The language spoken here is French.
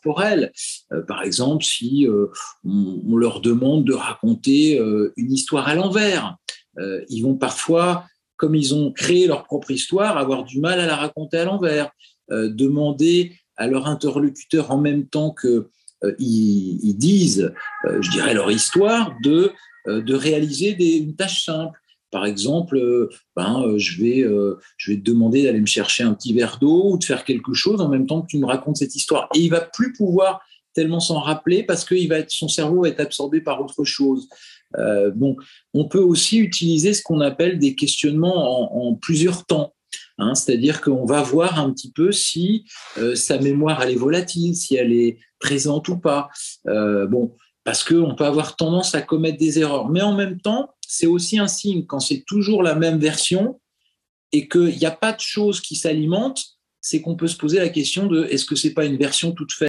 corporelle. Par exemple, si on leur demande de raconter une histoire à l'envers, ils vont parfois, comme ils ont créé leur propre histoire, avoir du mal à la raconter à l'envers. Demander à leur interlocuteur en même temps que ils disent, je dirais, leur histoire, de réaliser une tâche simple. Par exemple, je vais te demander d'aller me chercher un petit verre d'eau ou de faire quelque chose en même temps que tu me racontes cette histoire. Et il va plus pouvoir tellement s'en rappeler parce que son cerveau va être absorbé par autre chose. On peut aussi utiliser ce qu'on appelle des questionnements en plusieurs temps. C'est-à-dire qu'on va voir un petit peu si sa mémoire elle est volatile, si elle est présente ou pas. Parce qu'on peut avoir tendance à commettre des erreurs. Mais en même temps, c'est aussi un signe quand c'est toujours la même version et qu'il n'y a pas de choses qui s'alimentent, c'est qu'on peut se poser la question de est-ce que c'est pas une version toute faite